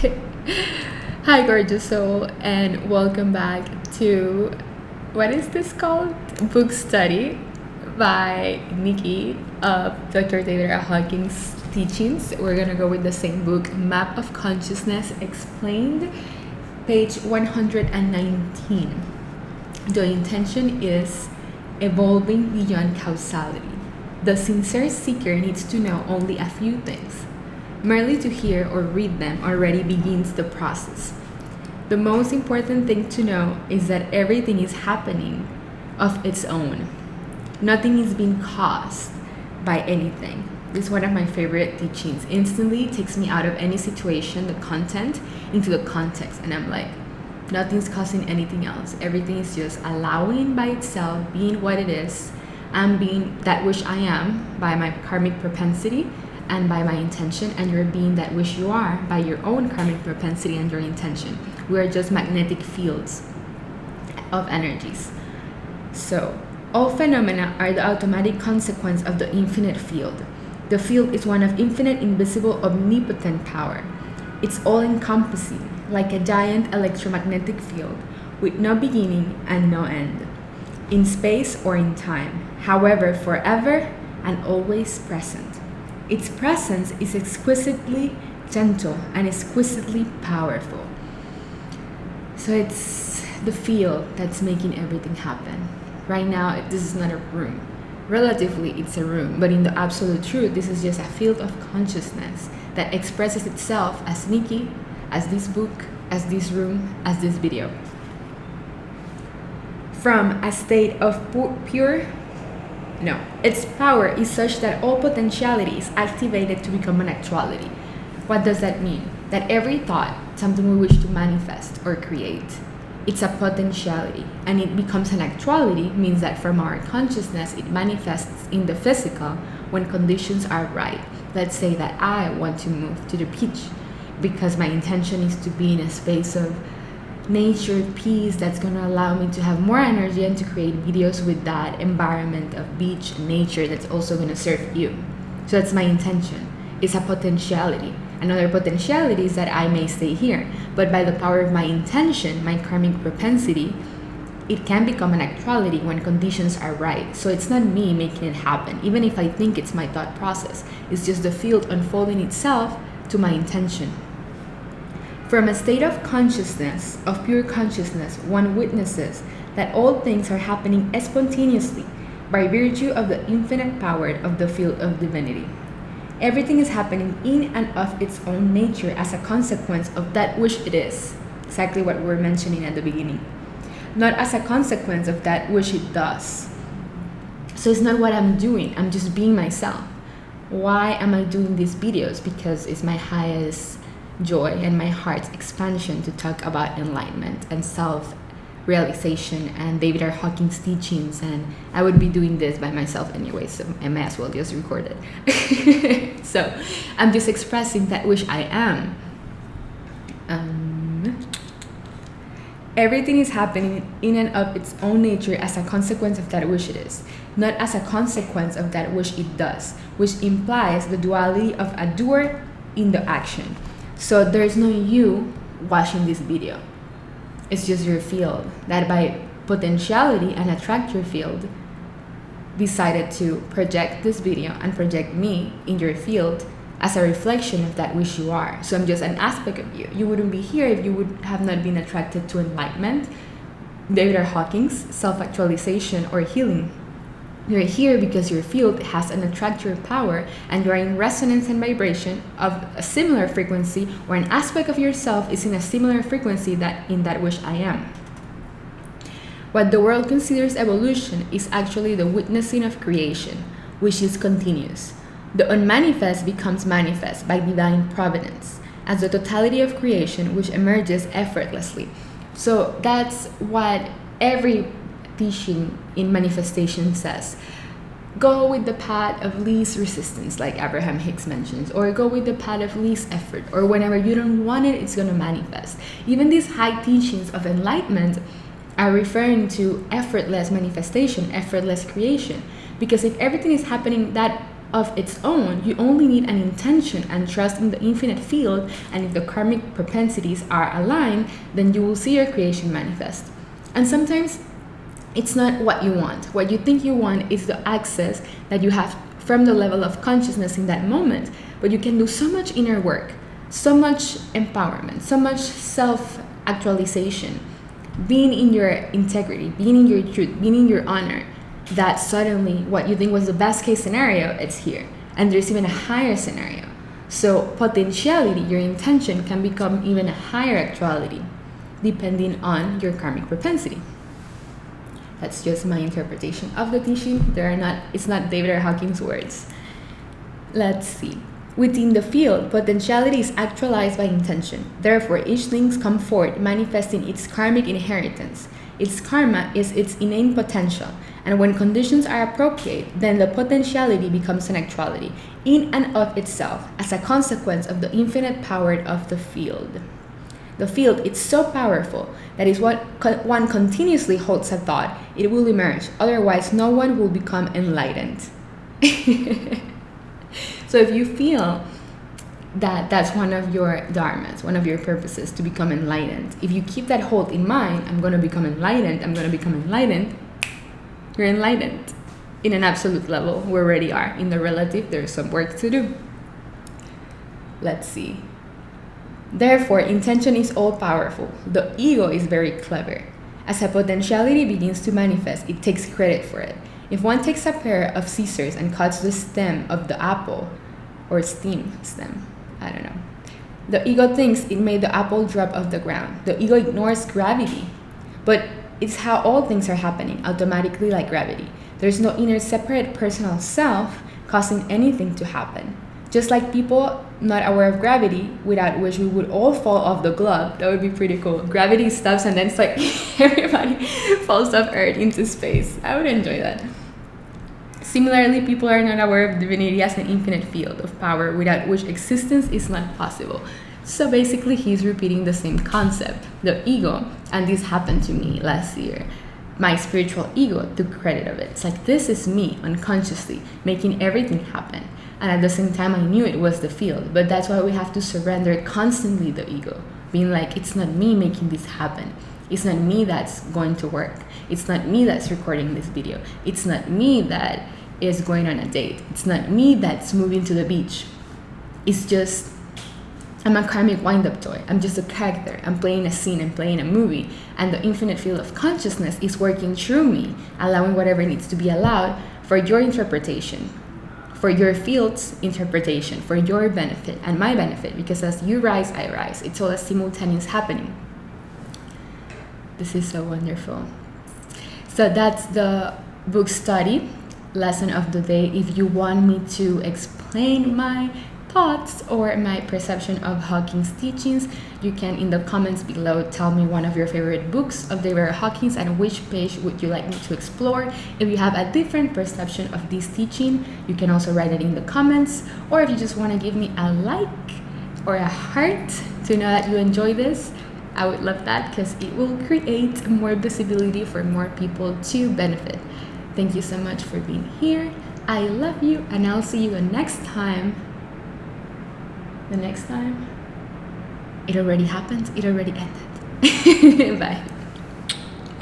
Hi, gorgeous soul, and welcome back to what is this called? Book study by Nicky of Dr. David Hawkins' teachings. We're gonna go with the same book, Map of Consciousness Explained, page 119. The intention is evolving beyond causality. The sincere seeker needs to know only a few things. Merely to hear or read them already begins the process. The most important thing to know is that everything is happening of its own. Nothing is being caused by anything. This is one of my favorite teachings. Instantly takes me out of any situation, the content, into the context. And I'm like, nothing's causing anything else. Everything is just allowing by itself, being what it is. I'm being that which I am by my karmic propensity and by my intention, and you're being that which you are by your own karmic propensity and your intention. We are just magnetic fields of energies. So, all phenomena are the automatic consequence of the infinite field. The field is one of infinite, invisible, omnipotent power. It's all-encompassing, like a giant electromagnetic field, with no beginning and no end, in space or in time, however, forever and always present. Its presence is exquisitely gentle and exquisitely powerful. So it's the field that's making everything happen. Right now, this is not a room. Relatively, it's a room, but in the absolute truth, this is just a field of consciousness that expresses itself as Nikki, as this book, as this room, as this video. From a state of its power is such that all potentiality is activated to become an actuality. What does that mean? That every thought, something we wish to manifest or create, it's a potentiality, and it becomes an actuality means that from our consciousness, it manifests in the physical when conditions are right. Let's say that I want to move to the beach because my intention is to be in a space of nature, peace, that's going to allow me to have more energy and to create videos with that environment of beach, nature, that's also going to serve you. So that's my intention. It's a potentiality. Another potentiality is that I may stay here, but by the power of my intention, my karmic propensity, it can become an actuality when conditions are right. So it's not me making it happen, even if I think it's my thought process. It's just the field unfolding itself to my intention. From a state of consciousness, of pure consciousness, one witnesses that all things are happening spontaneously by virtue of the infinite power of the field of divinity. Everything is happening in and of its own nature as a consequence of that which it is. Exactly what we were mentioning at the beginning. Not as a consequence of that which it does. So it's not what I'm doing, I'm just being myself. Why am I doing these videos? Because it's my highest joy and my heart's expansion to talk about enlightenment and self-realization and David R. Hawkins' teachings, and I would be doing this by myself anyway, so I may as well just record it. So I'm just expressing that which I am. Everything is happening in and of its own nature as a consequence of that which it is, not as a consequence of that which it does, which implies the duality of a doer in the action. So there's no you watching this video. It's just your field that by potentiality and attractor field decided to project this video and project me in your field as a reflection of that which you are. So I'm just an aspect of you. You wouldn't be here if you would have not been attracted to enlightenment, David R. Hawkins, self-actualization, or healing. You're here because your field has an attractor power and you're in resonance and vibration of a similar frequency, or an aspect of yourself is in a similar frequency that in that which I am. What the world considers evolution is actually the witnessing of creation, which is continuous. The unmanifest becomes manifest by divine providence as the totality of creation which emerges effortlessly. So that's what every teaching in manifestation says. Go with the path of least resistance, like Abraham Hicks mentions, or go with the path of least effort, or whenever you don't want it, it's going to manifest. Even these high teachings of enlightenment are referring to effortless manifestation, effortless creation, because if everything is happening that of its own. You only need an intention and trust in the infinite field, and if the karmic propensities are aligned, then you will see your creation manifest. And sometimes it's not what you want. What you think you want is the access that you have from the level of consciousness in that moment. But you can do so much inner work, so much empowerment, so much self-actualization, being in your integrity, being in your truth, being in your honor, that suddenly what you think was the best case scenario, it's here. And there's even a higher scenario. So potentiality, your intention, can become even a higher actuality depending on your karmic propensity. That's just my interpretation of the teaching. It's not David or Hawkins' words. Let's see. Within the field, potentiality is actualized by intention. Therefore, each thing comes forth manifesting its karmic inheritance. Its karma is its innate potential. And when conditions are appropriate, then the potentiality becomes an actuality in and of itself as a consequence of the infinite power of the field. The field is so powerful that is what one continuously holds a thought, it will emerge. Otherwise, no one will become enlightened. So if you feel that that's one of your dharmas, one of your purposes, to become enlightened, if you keep that hold in mind, I'm going to become enlightened, you're enlightened. In an absolute level, we already are. In the relative, there's some work to do. Let's see. Therefore, intention is all-powerful. The ego is very clever. As a potentiality begins to manifest, it takes credit for it. If one takes a pair of scissors and cuts the stem of the apple, or stem, I don't know. The ego thinks it made the apple drop off the ground. The ego ignores gravity. But it's how all things are happening, automatically like gravity. There's no inner separate personal self causing anything to happen. Just like people not aware of gravity, without which we would all fall off the globe. That would be pretty cool. Gravity stops and then it's like everybody falls off Earth into space. I would enjoy that. Similarly, people are not aware of divinity as an infinite field of power without which existence is not possible. So basically, he's repeating the same concept. The ego, and this happened to me last year, my spiritual ego took credit of it. It's like, this is me unconsciously making everything happen. And at the same time, I knew it was the field. But that's why we have to surrender constantly the ego. Being like, it's not me making this happen. It's not me that's going to work. It's not me that's recording this video. It's not me that is going on a date. It's not me that's moving to the beach. It's just, I'm a karmic wind-up toy. I'm just a character. I'm playing a scene. I'm playing a movie. And the infinite field of consciousness is working through me, allowing whatever needs to be allowed for your interpretation, for your field's interpretation, for your benefit and my benefit, because as you rise, I rise. It's all a simultaneous happening. This is so wonderful. So that's the book study lesson of the day. If you want me to explain my thoughts or my perception of Hawkins' teachings, you can in the comments below tell me one of your favorite books of David Hawkins and which page would you like me to explore. If you have a different perception of this teaching, you can also write it in the comments, or if you just want to give me a like or a heart to know that you enjoy this, I would love that, because it will create more visibility for more people to benefit. Thank you so much for being here. I love you, and I'll see you the next time. The next time, it already happened, it already ended. Bye.